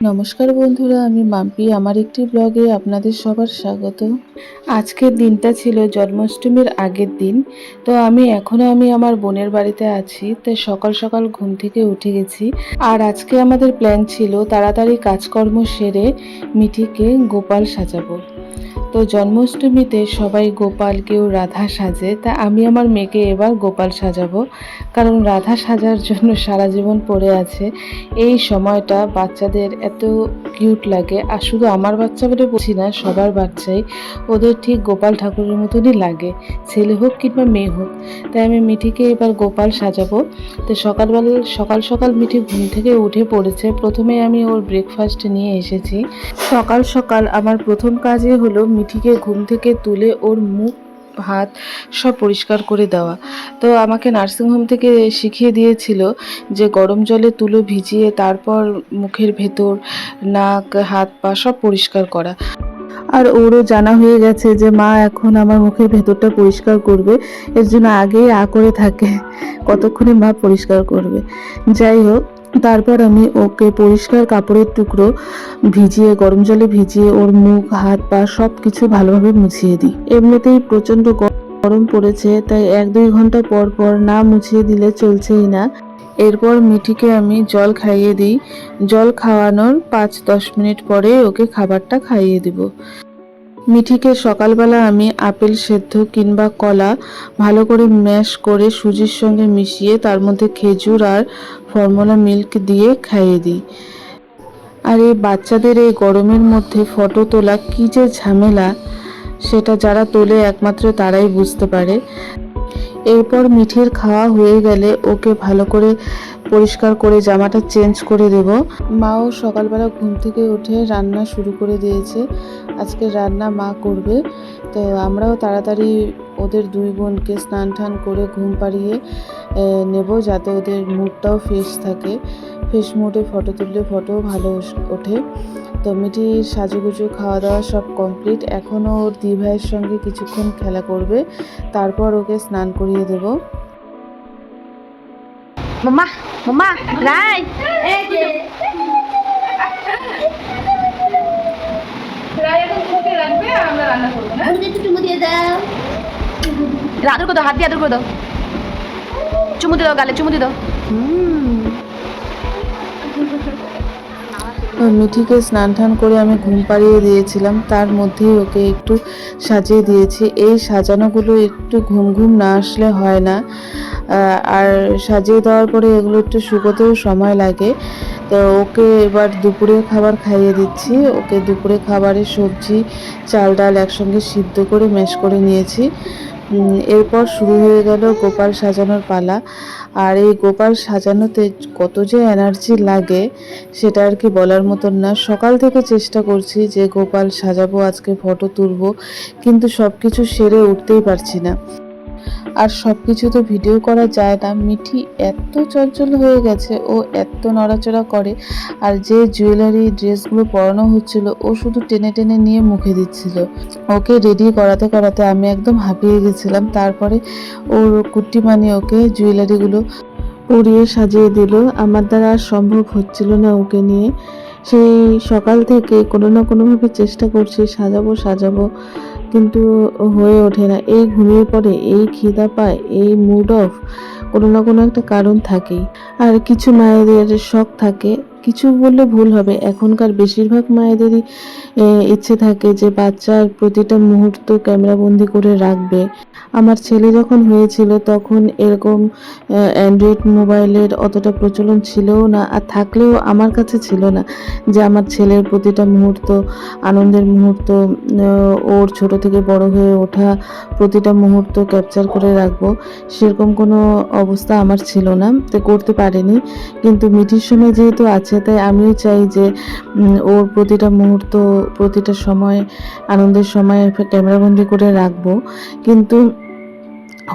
নমস্কার বন্ধুরা, আমি মাম্পি। আমার একটি ব্লগে আপনাদের সবার স্বাগত। আজকের দিনটা ছিল জন্মাষ্টমীর আগের দিন। তো আমি আমার বোনের বাড়িতে আছি, তাই সকাল সকাল ঘুম থেকে উঠে গেছি। আর আজকে আমাদের প্ল্যান ছিল তাড়াতাড়ি কাজকর্ম সেরে মিঠিকে গোপাল সাজাবো। তো জন্মাষ্টমীতে সবাই গোপাল, কেউ রাধা সাজে, তা আমি আমার মেয়েকে এবার গোপাল সাজাবো। কারণ রাধা সাজার জন্য সারা জীবন পড়ে আছে। এই সময়টা বাচ্চাদের এত কিউট লাগে, আর শুধু আমার বাচ্চা বলে বলছি না, সবার বাচ্চাই ওদের ঠিক গোপাল ঠাকুরের মতনই লাগে, ছেলে হোক কিংবা মেয়ে হোক। তাই আমি মিঠিকে এবার গোপাল সাজাবো। তো সকাল সকাল মিঠি ঘুম থেকে উঠে পড়েছে। প্রথমে আমি ওর ব্রেকফাস্ট নিয়ে এসেছি। সকাল সকাল আমার প্রথম কাজই হলো মিঠিকে ঘুম থেকে তুলে ওর মুখ, হাত সব পরিষ্কার করে দেওয়া। তো আমাকে নার্সিংহোম থেকে শিখিয়ে দিয়েছিল যে গরম জলে তুলো ভিজিয়ে তারপর মুখের ভেতর, নাক, হাত পা সব পরিষ্কার করা। আর ওরও জানা হয়ে গেছে যে মা এখন আমার মুখের ভেতরটা পরিষ্কার করবে, এর জন্য আগেই করে থাকে কতক্ষণে মা পরিষ্কার করবে। যাই হোক, তারপর আমি ওকে পরিষ্কার কাপড়ের টুকরো ভিজিয়ে, গরম জলে ভিজিয়ে ওর মুখ, হাত পা সব কিছু ভালোভাবে মুছিয়ে দিই। এমনিতেই প্রচণ্ড গরম পড়েছে, তাই 1-2 ঘন্টা পর পর না মুছিয়ে দিলে চলছেই না। এরপর মিঠিকে আমি জল খাইয়ে দিই। জল খাওয়ানোর 5-10 মিনিট পরে ওকে খাবারটা খাইয়ে দিব। মিঠিকে সকালবেলা আমি আপেল সেদ্ধ কিংবা কলা ভালো করে ম্যাশ করে সুজির সঙ্গে মিশিয়ে তার মধ্যে খেজুর আর ফর্মুলা মিল্ক দিয়ে খাইয়ে দিই। আর এই বাচ্চাদের এই গরমের মধ্যে ফটো তোলা কী যে ঝামেলা, সেটা যারা তোলে একমাত্র তারাই বুঝতে পারে। এরপর মিঠির খাওয়া হয়ে গেলে ওকে ভালো করে পরিষ্কার করে জামাটা চেঞ্জ করে দেব। মাও সকালবেলা ঘুম থেকে উঠে রান্না শুরু করে দিয়েছে। আজকে রান্না মা করবে। তো আমরাও তাড়াতাড়ি ওদের 2 বোনকে স্নান টান করে ঘুম পাড়িয়ে নেব, যাতে ওদের মুডটাও ফ্রেশ থাকে। ফ্রেশ মুডে ফটো তুললে ফটোও ভালো ওঠে। তো মিঠির সাজুগুজু, খাওয়া দাওয়া সব কমপ্লিট। এখনও ওর দিভাইয়ের সঙ্গে কিছুক্ষণ খেলা করবে, তারপর ওকে স্নান করিয়ে দেব। মাম্মা মাম্মা রাই আদর করে দাও, হাত দিয়ে আদর করে দাও, চুমু দিয়ে দাও, গালে চুমু দিয়ে দাও। মিঠিকে স্নান টান করে আমি ঘুম পাড়িয়ে দিয়েছিলাম, তার মধ্যেই ওকে একটু সাজিয়ে দিয়েছি। এই সাজানোগুলো একটু ঘুম ঘুম না আসলে হয় না। আর সাজিয়ে দেওয়ার পরে এগুলো একটু শুকোতেও সময় লাগে। তো ওকে এবার দুপুরের খাবার খাইয়ে দিচ্ছি। ওকে দুপুরে খাবারের সবজি, চাল ডাল একসঙ্গে সিদ্ধ করে ম্যাশ করে নিয়েছি। এরপর শুরু হয়ে গেল গোপাল সাজানোর পালা। আর এই গোপাল সাজানোতে কত যে এনার্জি লাগে সেটা আর কি বলার মতন না। সকাল থেকে চেষ্টা করছি যে গোপাল সাজাবো, আজকে ফটো তুলবো, কিন্তু সব কিছু সেরে উঠতেই পারছি না। আর সব কিছু তো ভিডিও করা যায় না। মিঠি এত চঞ্চল হয়ে গেছে, ও এত নড়াচড়া করে। আর যে জুয়েলারি ড্রেসগুলো পরানো হচ্ছিল ও শুধু টেনে টেনে নিয়ে মুখে দিচ্ছিল। ওকে রেডি করাতে করাতে আমি একদম হাঁপিয়ে গেছিলাম। তারপরে ওর কুট্টিমানি ওকে জুয়েলারিগুলো পরিয়ে সাজিয়ে দিল। আমার দ্বারা আর সম্ভব হচ্ছিল না ওকে নিয়ে। সেই সকাল থেকে কোনো না কোনোভাবে চেষ্টা করছি সাজাবো সাজাবো, কিন্তু হয়ে ওঠে না। এই ঘুমিয়ে পড়ে, এই খিদা পায়, এই মুড অফ, কোনো না কোনো একটা কারণ থাকেই। আর কিছু মায়েদের শখ থাকে, কিছু বললে ভুল হবে, এখনকার বেশিরভাগ মায়েদেরই ইচ্ছে থাকে যে বাচ্চার প্রতিটা মুহূর্ত ক্যামেরাবন্দি করে রাখবে। আমার ছেলে যখন হয়েছিল তখন এরকম অ্যান্ড্রয়েড মোবাইলের অতটা প্রচলন ছিলও না, আর থাকলেও আমার কাছে ছিল না যে আমার ছেলের প্রতিটা মুহূর্ত, আনন্দের মুহূর্ত, ওর ছোট থেকে বড় হয়ে ওঠা প্রতিটা মুহূর্ত ক্যাপচার করে রাখবো, সেরকম কোনো অবস্থা আমার ছিল না, তো করতে পারিনি। কিন্তু মিঠির সময় যেহেতু আছে, তাই আমিও চাই যে ওর প্রতিটা মুহূর্ত, প্রতিটা সময়, আনন্দের সময় ক্যামেরাবন্দি করে রাখবো। কিন্তু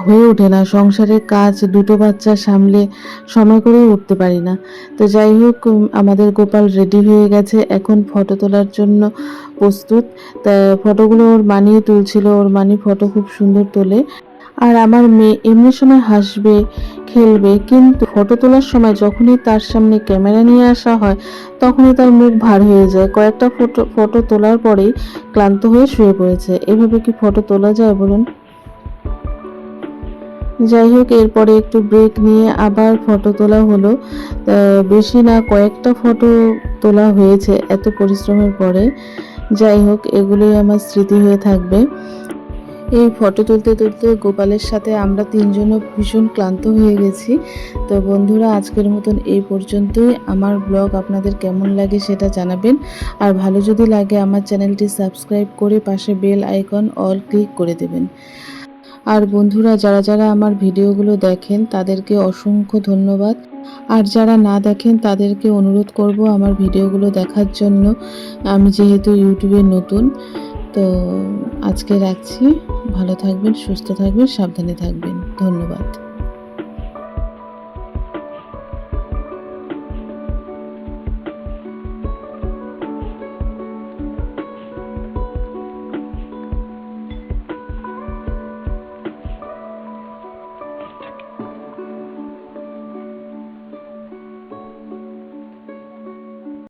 হয়ে ওঠে না, সংসারের কাজ, 2টো বাচ্চা সামলে সময় করে উঠতে পারি না। তো যাই হোক, আমাদের গোপাল রেডি হয়ে গেছে, এখন ফটো তোলার জন্য প্রস্তুত। তা ফটোগুলো ওর মানিয়ে তুলছিল, ওর মানি ফটো খুব সুন্দর তোলে। আর আমার মেয়ে এমনি সময় হাসবে, খেলবে, কিন্তু ফটো তোলার সময় যখনই তার সামনে ক্যামেরা নিয়ে আসা হয় তখনই তার মুখ ভার হয়ে যায়। কয়েকটা ফটো তোলার পরেই ক্লান্ত হয়ে শুয়ে পড়েছে। এভাবে কি ফটো তোলা যায় বলুন? যাই হোক, এরপরে একটু ব্রেক নিয়ে আবার ফটো তোলা হলো। বেশি না, কয়েকটা ফটো তোলা হয়েছে এত পরিশ্রমের পরে। যাই হোক, এগুলোই আমার স্মৃতি হয়ে থাকবে। এই ফটো তুলতে তুলতে গোপালের সাথে আমরা তিনজনও ভীষণ ক্লান্ত হয়ে গেছি। তো বন্ধুরা, আজকের মতন এই পর্যন্তই। আমার ব্লগ আপনাদের কেমন লাগে সেটা জানাবেন। আর ভালো যদি লাগে আমার চ্যানেলটি সাবস্ক্রাইব করে পাশে বেল আইকন অল ক্লিক করে দেবেন। আর বন্ধুরা, যারা যারা আমার ভিডিওগুলো দেখেন তাদেরকে অসংখ্য ধন্যবাদ। আর যারা না দেখেন তাদেরকে অনুরোধ করব আমার ভিডিওগুলো দেখার জন্য। আমি যেহেতু ইউটিউবে নতুন, তো আজকে রাখছি। ভালো থাকবেন, সুস্থ থাকবেন, সাবধানে থাকবেন। ধন্যবাদ।